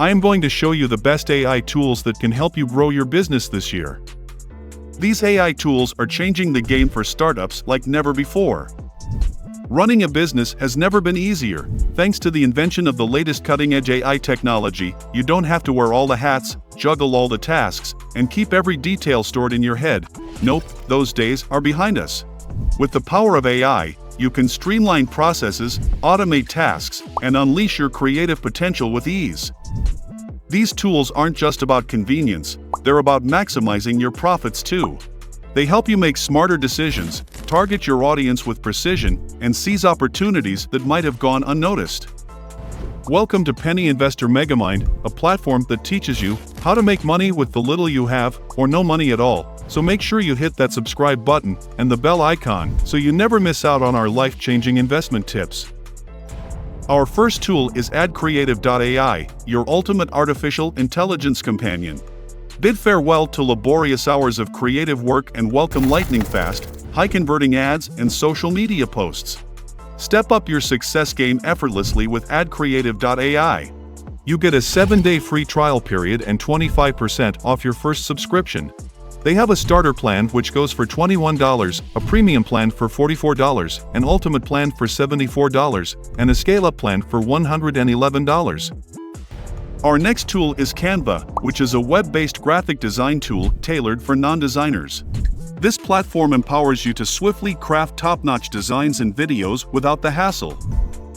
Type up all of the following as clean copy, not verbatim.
I am going to show you the best AI tools that can help you grow your business this year. These AI tools are changing the game for startups like never before. Running a business has never been easier. Thanks to the invention of the latest cutting-edge AI technology, you don't have to wear all the hats, juggle all the tasks, and keep every detail stored in your head. Nope, those days are behind us. With the power of AI, you can streamline processes, automate tasks, and unleash your creative potential with ease. These tools aren't just about convenience, they're about maximizing your profits too. They help you make smarter decisions, target your audience with precision, and seize opportunities that might have gone unnoticed. Welcome to Penny Investor MegaMind, a platform that teaches you how to make money with the little you have or no money at all. So make sure you hit that subscribe button and the bell icon so you never miss out on our life-changing investment tips. Our first tool is AdCreative.ai, your ultimate artificial intelligence companion. Bid farewell to laborious hours of creative work and welcome lightning-fast, high-converting ads and social media posts. Step up your success game effortlessly with AdCreative.ai. You get a 7-day free trial period and 25% off your first subscription. They have a starter plan which goes for $21, a premium plan for $44, an ultimate plan for $74, and a scale-up plan for $111. Our next tool is Canva, which is a web-based graphic design tool tailored for non-designers. This platform empowers you to swiftly craft top-notch designs and videos without the hassle.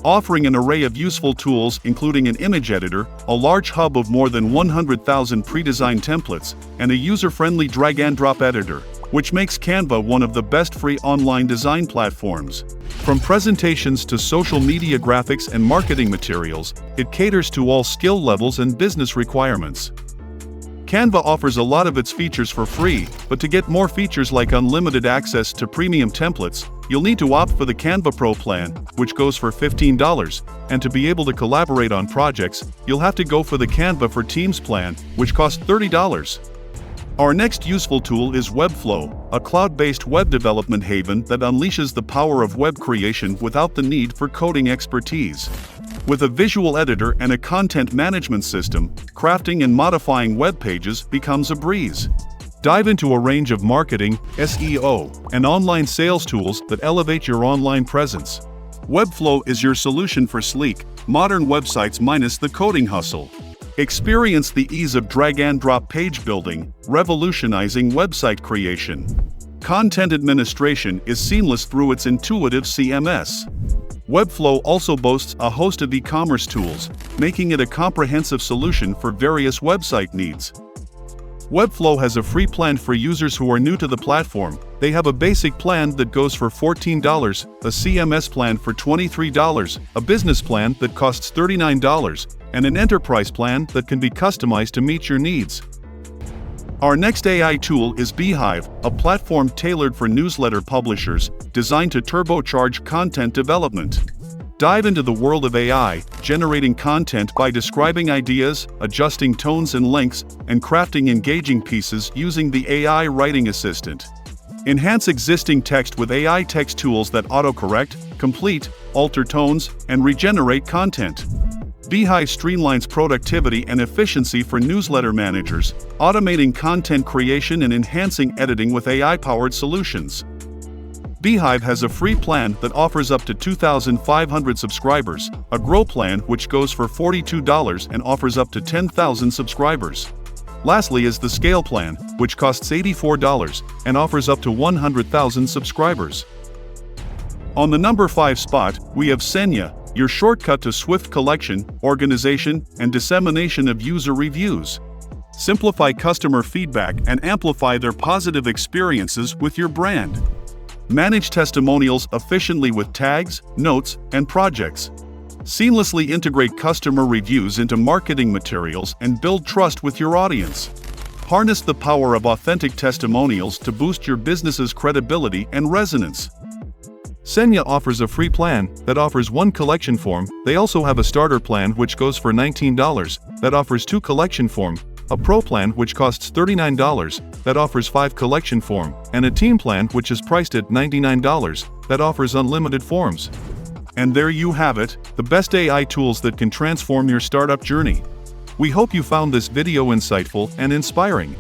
Offering an array of useful tools including an image editor, a large hub of more than 100,000 pre-designed templates, and a user-friendly drag-and-drop editor, which makes Canva one of the best free online design platforms. From presentations to social media graphics and marketing materials, it caters to all skill levels and business requirements. Canva offers a lot of its features for free, but to get more features like unlimited access to premium templates, you'll need to opt for the Canva Pro plan, which goes for $15, and to be able to collaborate on projects, you'll have to go for the Canva for Teams plan, which costs $30. Our next useful tool is Webflow, a cloud-based web development haven that unleashes the power of web creation without the need for coding expertise. With a visual editor and a content management system, crafting and modifying web pages becomes a breeze. Dive into a range of marketing, SEO, and online sales tools that elevate your online presence. Webflow is your solution for sleek, modern websites minus the coding hustle. Experience the ease of drag-and-drop page building, revolutionizing website creation. Content administration is seamless through its intuitive CMS. Webflow also boasts a host of e-commerce tools, making it a comprehensive solution for various website needs. Webflow has a free plan for users who are new to the platform. They have a basic plan that goes for $14, a CMS plan for $23, a business plan that costs $39, and an enterprise plan that can be customized to meet your needs. Our next AI tool is Beehiiv, a platform tailored for newsletter publishers, designed to turbocharge content development. Dive into the world of AI, generating content by describing ideas, adjusting tones and lengths, and crafting engaging pieces using the AI writing assistant. Enhance existing text with AI text tools that autocorrect, complete, alter tones, and regenerate content. Beehiiv streamlines productivity and efficiency for newsletter managers, automating content creation and enhancing editing with AI-powered solutions. Beehiiv has a free plan that offers up to 2,500 subscribers, a Grow plan which goes for $42 and offers up to 10,000 subscribers. Lastly is the Scale plan, which costs $84 and offers up to 100,000 subscribers. On the number 5 spot, we have Senja, your shortcut to swift collection, organization, and dissemination of user reviews. Simplify customer feedback and amplify their positive experiences with your brand. Manage testimonials efficiently with tags, notes, and projects. Seamlessly integrate customer reviews into marketing materials and build trust with your audience. Harness the power of authentic testimonials to boost your business's credibility and resonance. Senja offers a free plan that offers 1 collection form. They also have a starter plan which goes for $19 that offers 2 collection form, a pro plan which costs $39 that offers 5 collection form, and a team plan which is priced at $99 that offers unlimited forms. And there you have it, the best AI tools that can transform your startup journey. We hope you found this video insightful and inspiring.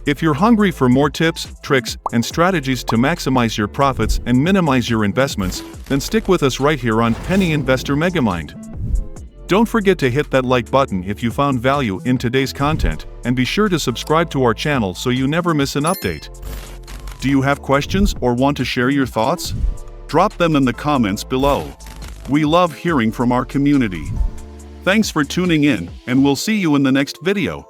If you're hungry for more tips, tricks, and strategies to maximize your profits and minimize your investments, then stick with us right here on Penny Investor MegaMind. Don't forget to hit that like button if you found value in today's content, and be sure to subscribe to our channel so you never miss an update. Do you have questions or want to share your thoughts? Drop them in the comments below. We love hearing from our community. Thanks for tuning in, and we'll see you in the next video.